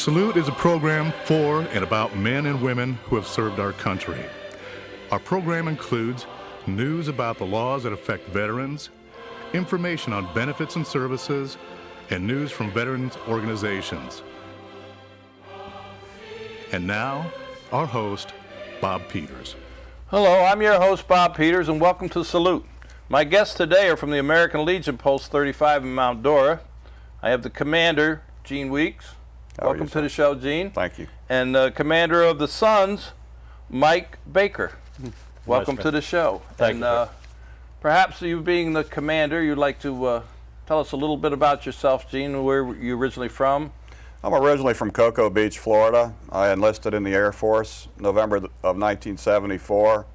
Salute is a program for and about men and women who have served our country. Our program includes news about the laws that affect veterans, information on benefits and services, and news from veterans organizations. And now, our host, Bob Peters. Hello, I'm your host, Bob Peters, and welcome to Salute. My guests today are from the American Legion Post 35 in Mount Dora. I have the commander, Gene Weeks. Welcome to the show, Gene. Thank you. And the commander of the Sons, Mike Baker. Welcome to the show. Thank you. Perhaps you being the commander, you'd like to tell us a little bit about yourself, Gene, where are you originally from? I'm originally from Cocoa Beach, Florida. I enlisted in the Air Force November of 1974,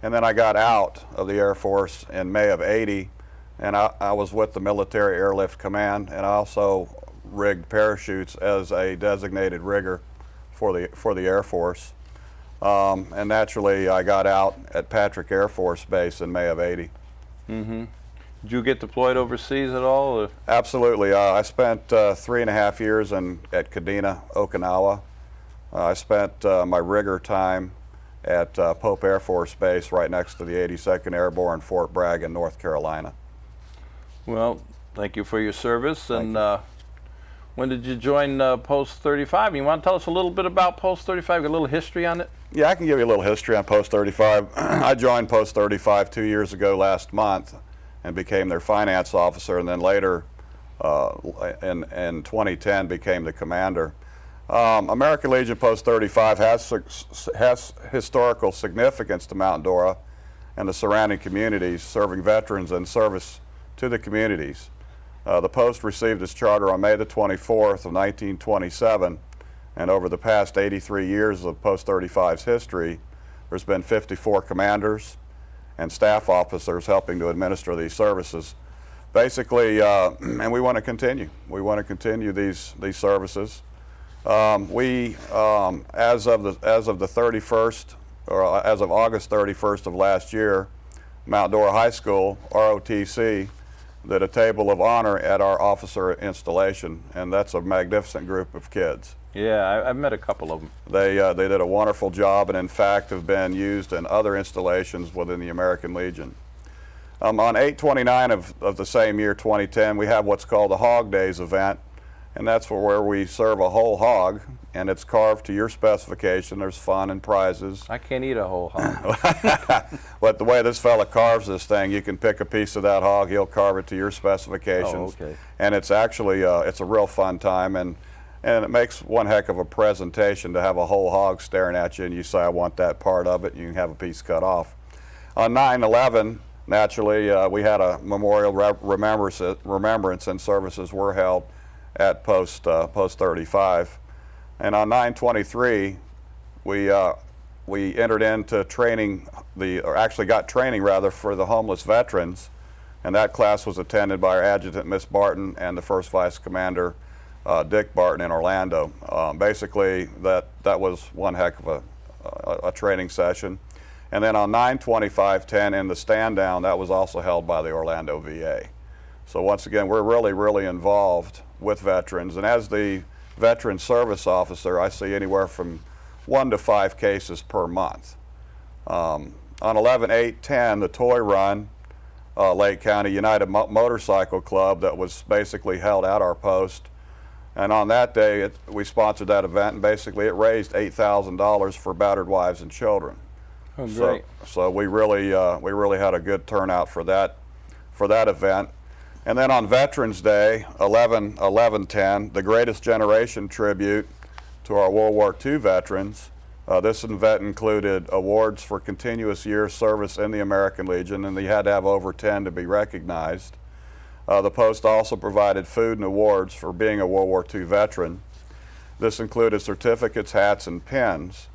and then I got out of the Air Force in May of '80, and I was with the Military Airlift Command, and I also rigged parachutes as a designated rigger for the Air Force. And naturally, I got out at Patrick Air Force Base in May of '80. Mm-hmm. Did you get deployed overseas at all? Or? Absolutely. I spent 3.5 years at Kadena, Okinawa. I spent my rigger time at Pope Air Force Base right next to the 82nd Airborne, Fort Bragg in North Carolina. Well, thank you for your service. And when did you join Post 35? You want to tell us a little bit about Post 35, a little history on it? Yeah, I can give you a little history on Post 35. I joined Post 35 2 years ago last month and became their finance officer, and then later in 2010 became the commander. American Legion Post 35 has historical significance to Mount Dora and the surrounding communities, serving veterans and service to the communities. The post received its charter on May the 24th of 1927, and over the past 83 years of Post 35's history, there's been 54 commanders and staff officers helping to administer these services. Basically, and we want to continue. We want to continue these services. As of the 31st, or as of August 31st of last year, Mount Dora High School, ROTC, did a table of honor at our officer installation, and that's a magnificent group of kids. Yeah, I've met a couple of them. They did a wonderful job, and in fact have been used in other installations within the American Legion. On 8/29 of the same year, 2010, we have what's called the Hog Days event, and that's where we serve a whole hog, and it's carved to your specification. There's fun and prizes. I can't eat a whole hog. But the way this fella carves this thing, you can pick a piece of that hog, he'll carve it to your specifications. Oh, okay. And it's actually, it's a real fun time, and it makes one heck of a presentation to have a whole hog staring at you and you say, I want that part of it, and you can have a piece cut off. On 9/11, naturally, we had a memorial remembrance and services were held at Post 35. And on 9/23, we entered into training, got training rather, for the homeless veterans, and that class was attended by our adjutant, Miss Barton, and the first vice commander, Dick Barton, in Orlando. Basically, that was one heck of a training session. And then on 9/25/10 in the stand down, that was also held by the Orlando VA. So once again, we're really involved with veterans, and as the veteran service officer, I see anywhere from 1 to 5 cases per month. On 11/8/10, the toy run, Lake County United Motorcycle Club, that was basically held at our post, and on that day we sponsored that event, and basically it raised $8,000 for battered wives and children. Oh, great. So we really had a good turnout for that event. And then on Veterans Day, 11/11/10, the Greatest Generation tribute to our World War II veterans. This event included awards for continuous year service in the American Legion, and you had to have over 10 to be recognized. The Post also provided food and awards for being a World War II veteran. This included certificates, hats, and pins.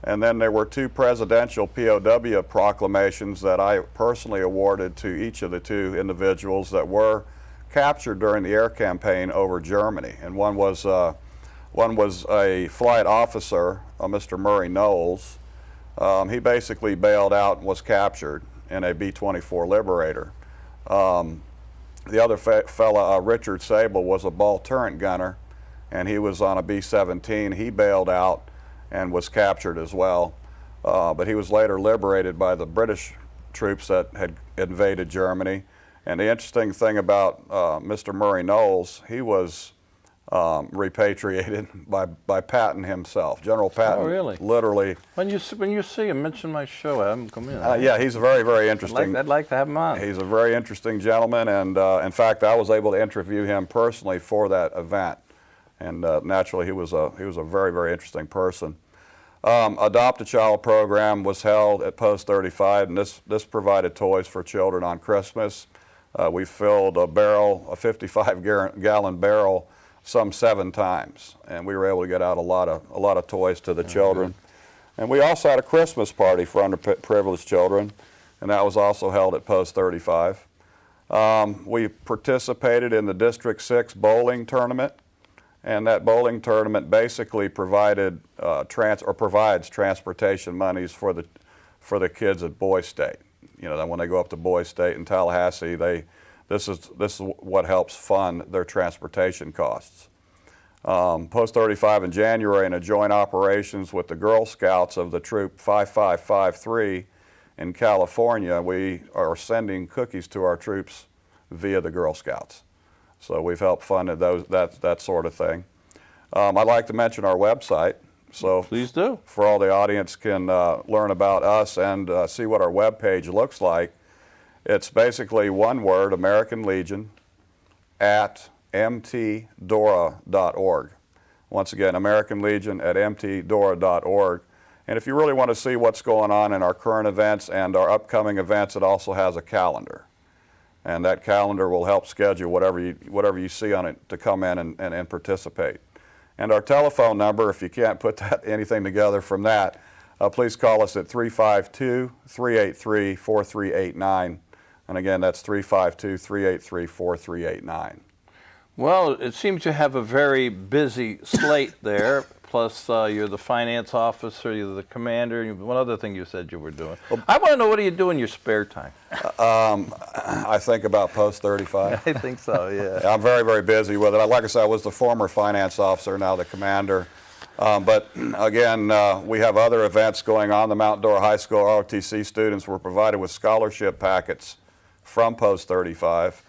And then there were 2 presidential POW proclamations that I personally awarded to each of the 2 individuals that were captured during the air campaign over Germany. And one was a flight officer, Mr. Murray Knowles. He basically bailed out and was captured in a B-24 Liberator. The other fella, Richard Sable, was a ball turret gunner, and he was on a B-17. He bailed out and was captured as well, but he was later liberated by the British troops that had invaded Germany. And the interesting thing about Mr. Murray Knowles, he was repatriated by Patton himself. General Patton. Oh, really? Literally. When you see him, mention my show. Have him come in. Yeah, he's a very, very interesting. I'd like to have him on. He's a very interesting gentleman, and in fact, I was able to interview him personally for that event. And naturally, he was a very, very interesting person. Adopt a Child program was held at Post 35, and this provided toys for children on Christmas. We filled a 55-gallon barrel some 7 times, and we were able to get out a lot of toys to the children. And we also had a Christmas party for underprivileged children, and that was also held at Post 35. We participated in the District 6 bowling tournament, and that bowling tournament basically provided provides transportation monies for the kids at Boys State. You know, then when they go up to Boys State in Tallahassee, this is what helps fund their transportation costs. Post 35 in January, in a joint operations with the Girl Scouts of the Troop 5553 in California, we are sending cookies to our troops via the Girl Scouts. So we've helped fund that sort of thing. I'd like to mention our website. So please do. For all the audience can learn about us and see what our webpage looks like. It's basically one word, American Legion, at mtdora.org. Once again, American Legion at mtdora.org. And if you really want to see what's going on in our current events and our upcoming events, it also has a calendar. And that calendar will help schedule whatever you see on it to come in and participate. And our telephone number, if you can't put anything together from that, please call us at 352-383-4389. And again, that's 352-383-4389. Well, it seems you have a very busy slate there. Plus, you're the finance officer, you're the commander. One other thing you said you were doing. I want to know, what do you do in your spare time? I think about Post 35. I think so, yeah. I'm very, very busy with it. Like I said, I was the former finance officer, now the commander. But again, we have other events going on. The Mount Dora High School ROTC students were provided with scholarship packets from Post 35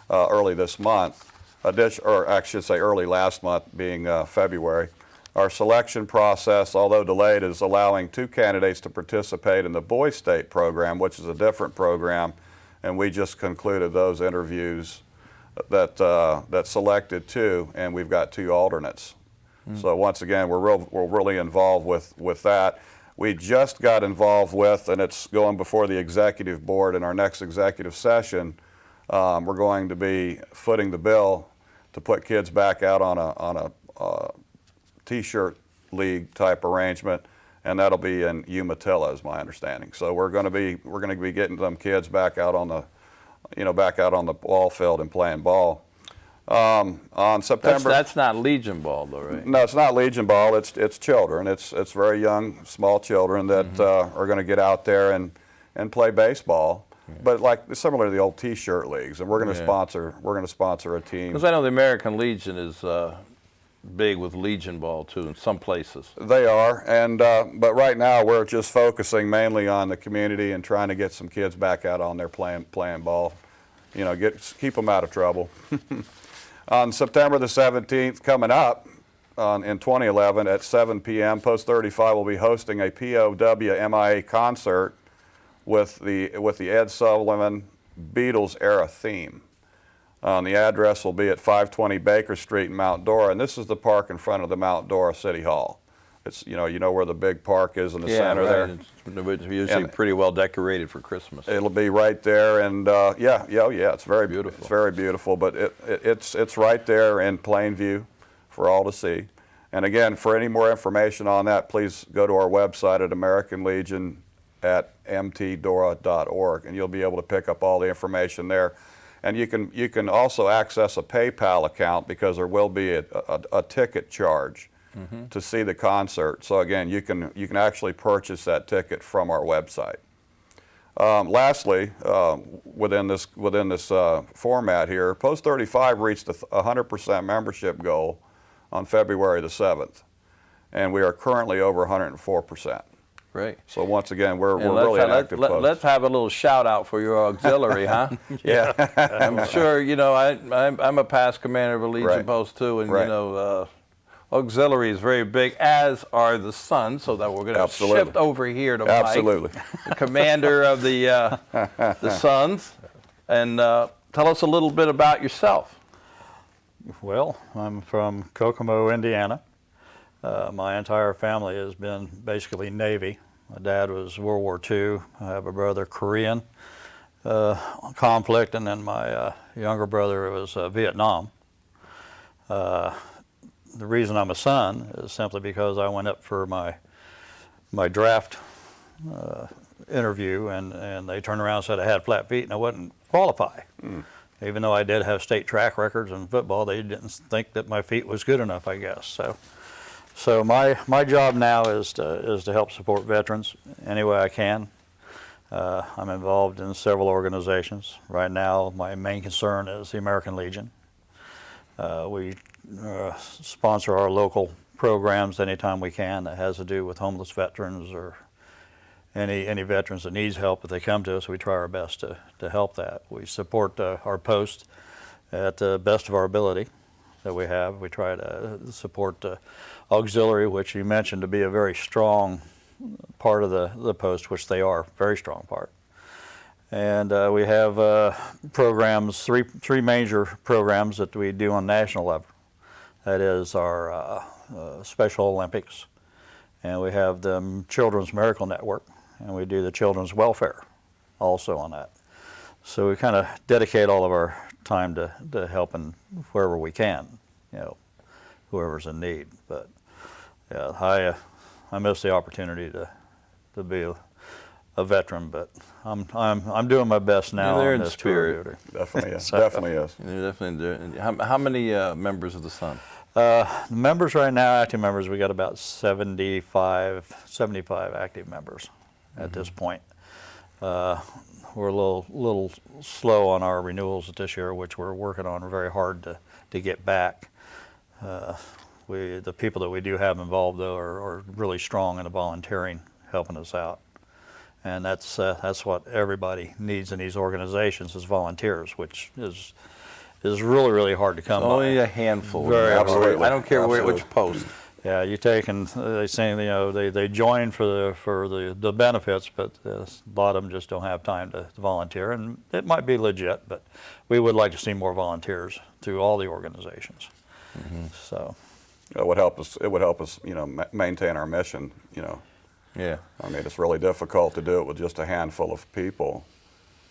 early this month, or I should say early last month, being February. Our selection process, although delayed, is allowing 2 candidates to participate in the Boys State program, which is a different program, and we just concluded those interviews that selected 2, and we've got 2 alternates. So once again, we're really involved with that. We just got involved with, and it's going before the executive board in our next executive session. We're going to be footing the bill to put kids back out on a T-shirt league type arrangement, and that'll be in Umatilla, is my understanding. So we're going to be getting them kids back out on the ball field and playing ball. On September. That's not Legion ball, though, right? No, it's not Legion ball. It's children. It's very young, small children that are going to get out there and play baseball. But like similar to the old T-shirt leagues, and we're going to sponsor a team. Because I know the American Legion is big with Legion ball too in some places. They are, and but right now we're just focusing mainly on the community and trying to get some kids back out on there playing ball. You know, keep them out of trouble. On September the 17th, coming up in 2011 at 7 p.m., Post 35 will be hosting a POW MIA concert with the Ed Sullivan Beatles era theme. The address will be at 520 Baker Street in Mount Dora, and this is the park in front of the Mount Dora City Hall. It's you know where the big park is in the center there. It's usually pretty well decorated for Christmas. It'll be right there, and it's very beautiful. It's very beautiful, but it's right there in plain view for all to see. And again, for any more information on that, please go to our website at American Legion at mtdora.org, and you'll be able to pick up all the information there. And you can also access a PayPal account because there will be a ticket charge to see the concert. So again, you can actually purchase that ticket from our website. Lastly, within this format here, Post 35 reached a 100% membership goal on February the 7th, and we are currently over 104%. Great. So once again, we're And really an active post. let's have a little shout out for your auxiliary, huh? Yeah. I'm sure, you know, I'm a past commander of a Legion Right. post too, and Right. you know, auxiliary is very big, as are the Sons, so that we're going to Absolutely. shift over here to Absolutely. Mike, the commander of the Sons, and tell us a little bit about yourself. Well, I'm from Kokomo, Indiana. My entire family has been basically Navy. My dad was World War II. I have a brother, Korean conflict, and then my younger brother was Vietnam. The reason I'm a son is simply because I went up for my draft interview, and they turned around and said I had flat feet and I wouldn't qualify. Even though I did have state track records in football, they didn't think that my feet was good enough, I guess. So my job now is to help support veterans any way I can. I'm involved in several organizations. Right now, my main concern is the American Legion. We sponsor our local programs anytime we can that has to do with homeless veterans or any veterans that needs help. If they come to us, we try our best to help that. We support our post at the best of our ability that we have. We try to support auxiliary, which you mentioned to be a very strong part of the post, which they are, very strong part. And we have programs, three major programs that we do on national level. That is our Special Olympics, and we have the Children's Miracle Network, and we do the Children's Welfare also on that. So we kind of dedicate all of our time to helping wherever we can, you know, whoever's in need. But yeah, I miss the opportunity to be a veteran, but I'm doing my best now. You're there on in this tour of spirit. duty. Definitely is. Definitely is. You're definitely doing. How many members of the Sun? Members right now, active members, we got about 75 active members at this point. We're a little slow on our renewals this year, which we're working on very hard to get back. The people that we do have involved, though, are really strong in the volunteering, helping us out. And that's what everybody needs in these organizations is volunteers, which is really, really hard to come by. Only a handful. Very Absolutely. I don't care Absolutely. which post. Yeah, you take and they say, you know, they join for the benefits, but a lot of them just don't have time to volunteer, and it might be legit, but we would like to see more volunteers through all the organizations. So It would help us. It would help us, you know, maintain our mission. You know, Yeah. I mean, it's really difficult to do it with just a handful of people.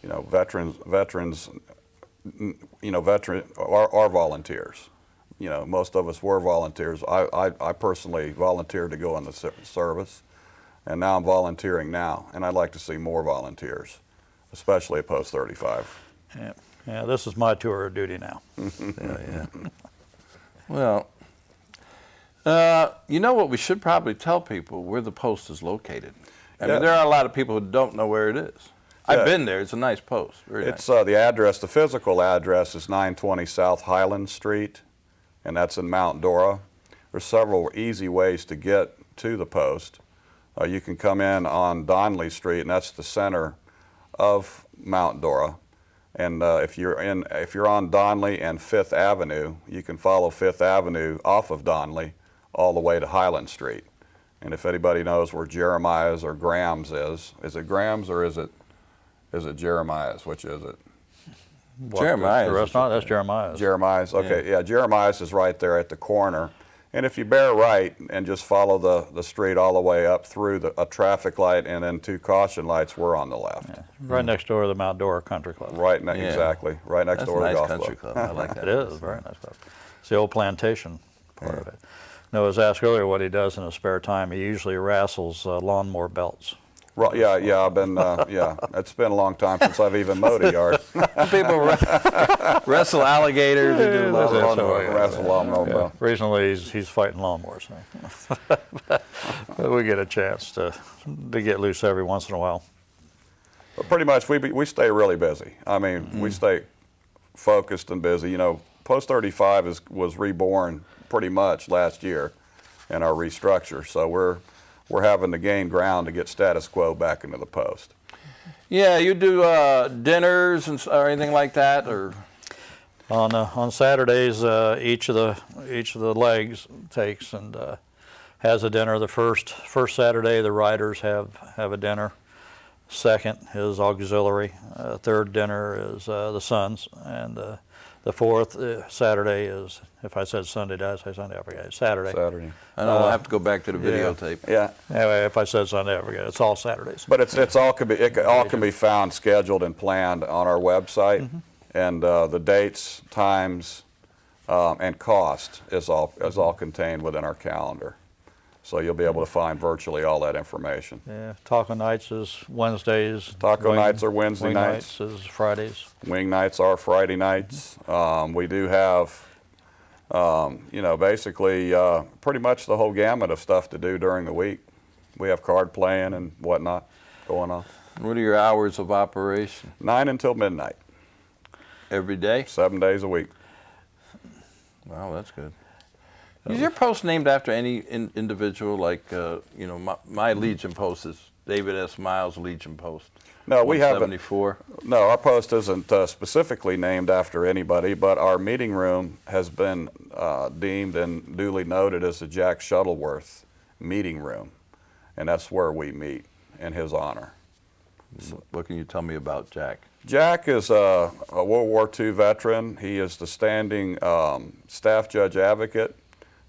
You know, veterans, you know, are volunteers. You know, most of us were volunteers. I personally volunteered to go in the service, and now I'm volunteering now, and I'd like to see more volunteers, especially at Post 35. yeah, this is my tour of duty now. Yeah. Well, you know what? We should probably tell people where the post is located. I mean, Yes. there are a lot of people who don't know where it is. I've been there. It's a nice post. Very It's nice. the address. The physical address is 920 South Highland Street, and that's in Mount Dora. There's several easy ways to get to the post. You can come in on Donley Street, and that's the center of Mount Dora. And if you're on Donley and Fifth Avenue, you can follow Fifth Avenue off of Donley all the way to Highland Street. And if anybody knows where Jeremiah's or Graham's is it Graham's or is it Jeremiah's? Which is it? Jeremiah's The restaurant, that's Jeremiah's. Jeremiah's, okay, yeah, Jeremiah's is right there at the corner. And if you bear right and just follow the street all the way up through a traffic light and then 2 caution lights, we're on the left. Right next door to the Mount Dora Country Club. Right, Yeah. exactly, right next That's door a to the nice golf country club. club. I like that. It is a very nice club. It's the old plantation part of it. No, I was asked earlier what he does in his spare time. He usually wrestles lawnmower belts. Right, yeah, I've been, it's been a long time since I've even mowed a yard. People wrestle alligators. They do that's lawnmower. all right. Wrestle lawnmower belt. Recently, he's fighting lawnmowers. But we get a chance to get loose every once in a while. But pretty much we stay really busy. I mean, we stay focused and busy. You know, Post 35 was reborn pretty much last year in our restructure. So we're having to gain ground to get status quo back into the post. Yeah, you do dinners or anything like that, or On Saturdays, each of the legs takes and has a dinner. The first Saturday, the riders have a dinner. Second is auxiliary. Third dinner is the sons, and the fourth Saturday is, if I said Sunday, did I say Sunday? I forget. Saturday. Saturday. I know I'll have to go back to the videotape. Yeah. Anyway, if I said Sunday, I forget. It's all Saturdays. But it all can be found, scheduled, and planned on our website, and the dates, times, and cost is all contained within our calendar. So you'll be able to find virtually all that information. Yeah, taco nights is Wednesdays. Taco nights are Wednesday wing nights. is Fridays. Wing nights are Friday nights. We do have, basically pretty much the whole gamut of stuff to do during the week. We have card playing and whatnot going on. What are your hours of operation? 9 until midnight. Every day? 7 days a week. Wow, that's good. Is your post named after any individual? Like, my Legion post is David S. Miles Legion Post. No, we haven't. 74. No, our post isn't specifically named after anybody, but our meeting room has been deemed and duly noted as the Jack Shuttleworth meeting room, and that's where we meet in his honor. What can you tell me about Jack? Jack is a World War II veteran. He is the standing staff judge advocate.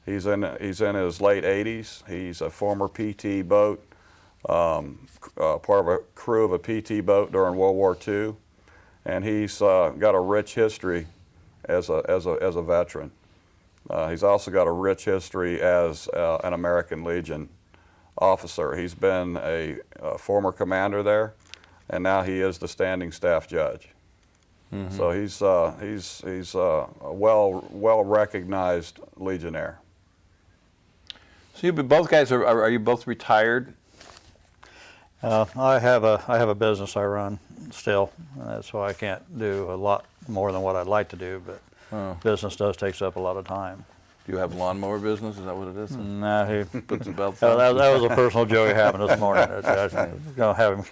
He's in his late 80s. He's a former PT boat, part of a crew of a PT boat during World War II, and he's got a rich history as a veteran. He's also got a rich history as an American Legion officer. He's been a former commander there, and now he is the standing staff judge. So he's a well recognized Legionnaire. So both guys are you both retired? I have a business I run still. That's why I can't do a lot more than what I'd like to do. But business takes up a lot of time. Do you have lawnmower business? Is that what it is? No, Puts the belt that on. was a personal joke that happened this morning. I was going to have him.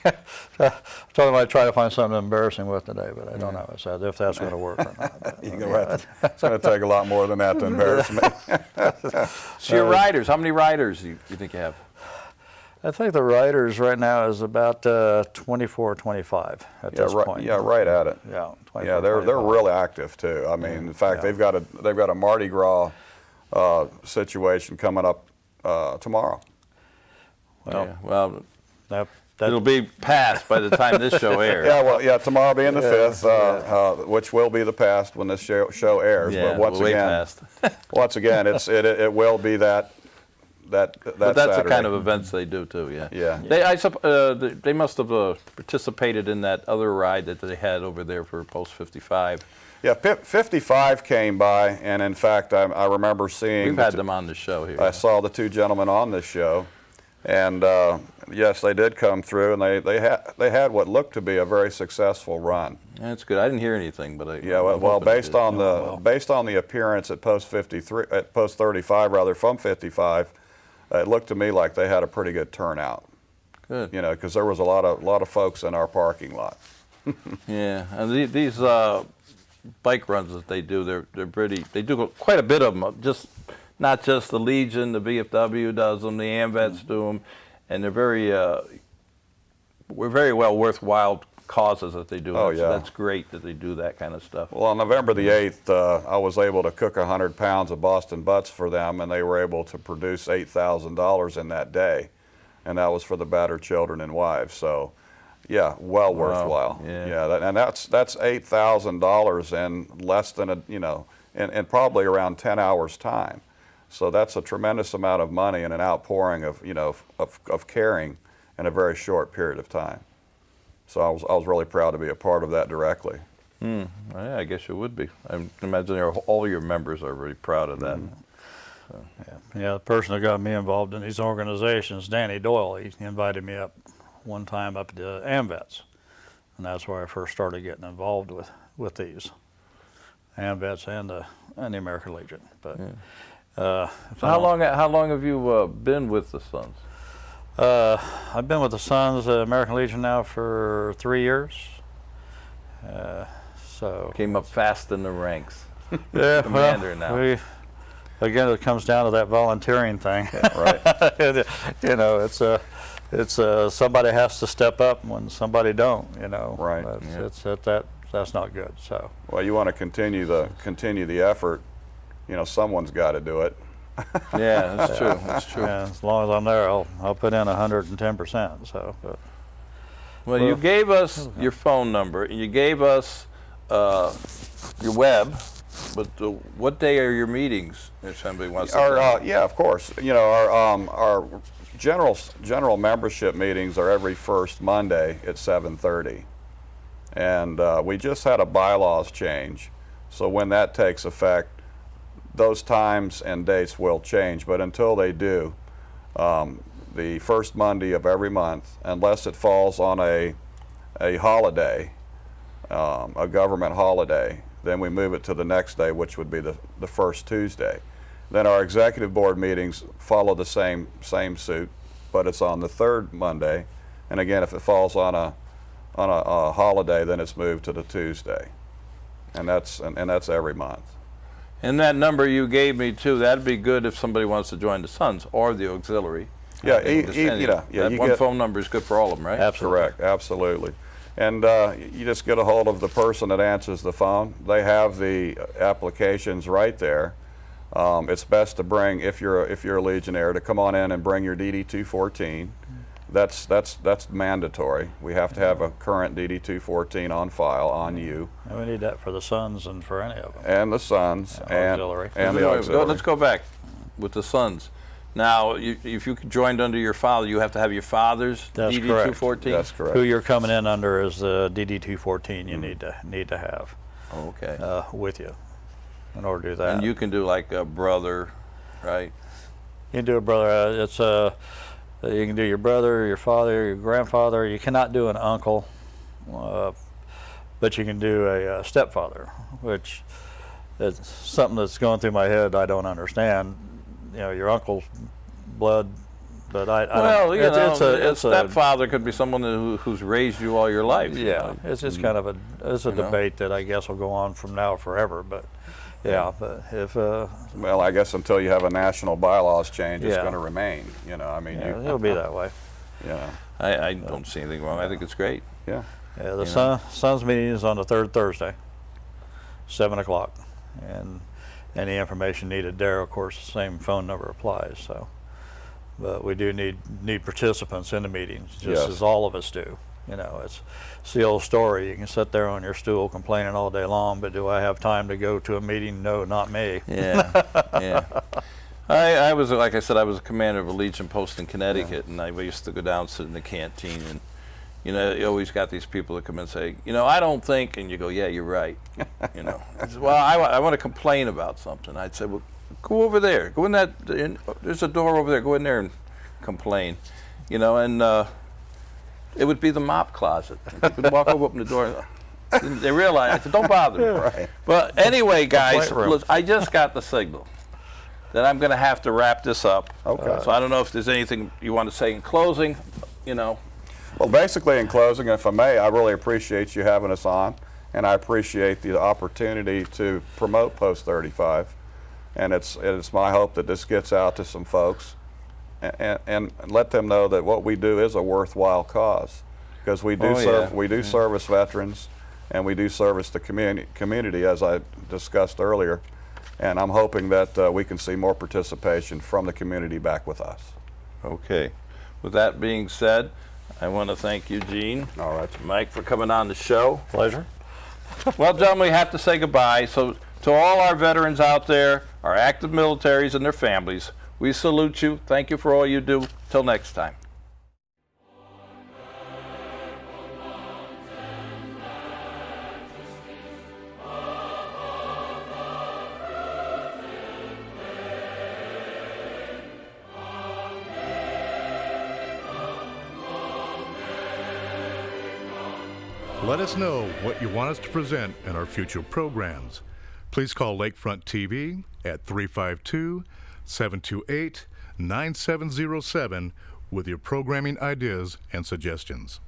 I told him I'd try to find something embarrassing with today, but I don't know if that's going to work or not. It's going to take a lot more than that to embarrass me. So your riders, how many riders do you think you have? I think the riders right now is about 24, 25 at this point. Yeah, right at it. Yeah, 24, yeah, they're 25. really active too. I mean, in fact, they've got a Mardi Gras situation coming up tomorrow. Well, that it'll be past by the time this show airs. Tomorrow being the 5th, which will be the past when this show airs. Yeah, but once again, it will be that. But that's Saturday. The kind of events they do too. Yeah. Yeah. They must have participated in that other ride that they had over there for Post 55. Yeah, 55 came by, and in fact, I remember seeing. We've had them on the show here. I saw the two gentlemen on this show, and yes, they did come through, and they had what looked to be a very successful run. That's good. I didn't hear anything, but based on the appearance at Post 35 rather from 55, it looked to me like they had a pretty good turnout. Good. Because there was a lot of folks in our parking lot. Yeah, and these bike runs that they do, they're pretty. They do quite a bit of them. Not just the Legion, the VFW does them, the AMVETs do them, and they're very well worthwhile causes that they do. That's great that they do that kind of stuff. Well, on November the 8th, I was able to cook 100 pounds of Boston butts for them, and they were able to produce $8,000 in that day, and that was for the battered children and wives. So, yeah, worthwhile. And that's $8,000 in less than in probably around 10 hours time. So that's a tremendous amount of money and an outpouring of caring in a very short period of time. So I was really proud to be a part of that directly. Yeah, I guess you would be. I imagine all your members are really proud of that. So. Yeah, the person who got me involved in these organizations, Danny Doyle, he invited me up one time up to AMVETs, and that's where I first started getting involved with these. and vets and the American Legion. But So how long have you been with the Sons? I've been with the Sons, American Legion now for 3 years. So Came up fast in the ranks. yeah, Commander now. Again, it comes down to that volunteering thing. Right. You know, it's somebody has to step up when somebody don't. You know, Right. That's not good. So Well, you want to continue the effort. You know, someone's got to do it. Yeah, that's true. That's true. yeah, as long as I'm there, I'll put in 110%. So. But, Well, you gave us your phone number, and you gave us your web, but what day are your meetings? If somebody wants to. Yeah, of course. You know, our general membership meetings are every first Monday at 7:30, and we just had a bylaws change, so when that takes effect, those times and dates will change. But until they do, the first Monday of every month, unless it falls on a holiday, a government holiday, then we move it to the next day, which would be the first Tuesday. Then our executive board meetings follow the same suit, but it's on the third Monday. And again, if it falls on a holiday, then it's moved to the Tuesday, and that's every month. And that number you gave me too, that'd be good if somebody wants to join the Sons or the auxiliary. Yeah, that one phone number is good for all of them, right? Absolutely. Correct, absolutely. And you just get a hold of the person that answers the phone. They have the applications right there. It's best to bring, if you're a Legionnaire, to come on in and bring your DD-214. That's mandatory. We have to have a current DD-214 on file on you. and we need that for the Sons and for any of them. And the Sons Auxiliary. and the auxiliary. Let's go back with the Sons. Now, if you joined under your father, you have to have your father's That's DD-214? That's correct. Who you're coming in under is the DD-214 you need to have Oh, okay. with you in order to do that. And you can do like a brother, right? You can do a brother. You can do your brother, your father, your grandfather. You cannot do an uncle, but you can do a stepfather, which is something that's going through my head. I don't understand. You know, your uncle's blood, but I Well, don't, you know, a it's a stepfather could be someone who's raised you all your life. you yeah. know. It's just kind of a debate that I guess will go on from now forever. But yeah, but if Well, I guess until you have a national bylaws change, it's Yeah. going to remain. You know, I mean, yeah, it'll be that way. Yeah. I don't see anything wrong. I think it's great. Yeah. Yeah, the Sons meeting is on the third Thursday, 7 o'clock, and any information needed there, of course, the same phone number applies. So, but we do need participants in the meetings, just Yes. as all of us do. You know, it's the old story. You can sit there on your stool complaining all day long, but do I have time to go to a meeting? No, not me. Yeah, yeah. I was, like I said, I was a commander of a Legion post in Connecticut, and we used to go down, sit in the canteen, and you know, you always got these people that come in and say, you know, I don't think, and you go, yeah, you're right. You know, I said, well, I want to complain about something. I'd say, well, go over there, go in there's a door over there, go in there and complain. You know, and it would be the mop closet. People would walk over, open the door. And they realize, I said, don't bother me. Right. But anyway, guys, room. look, I just got the signal that I'm going to have to wrap this up. Okay. So I don't know if there's anything you want to say in closing, you know. Well, basically, in closing, if I may, I really appreciate you having us on, and I appreciate the opportunity to promote Post 35. And it's my hope that this gets out to some folks, and let them know that what we do is a worthwhile cause, because we do service veterans, and we do service the community, as I discussed earlier. And I'm hoping that we can see more participation from the community back with us. Okay. With that being said, I want to thank you, Gene. All right. Mike, for coming on the show. Pleasure. Well, gentlemen, we have to say goodbye. So to all our veterans out there, our active militaries and their families, we salute you. Thank you for all you do. Till next time. Let us know what you want us to present in our future programs. Please call Lakefront TV at 352-728-9707 with your programming ideas and suggestions.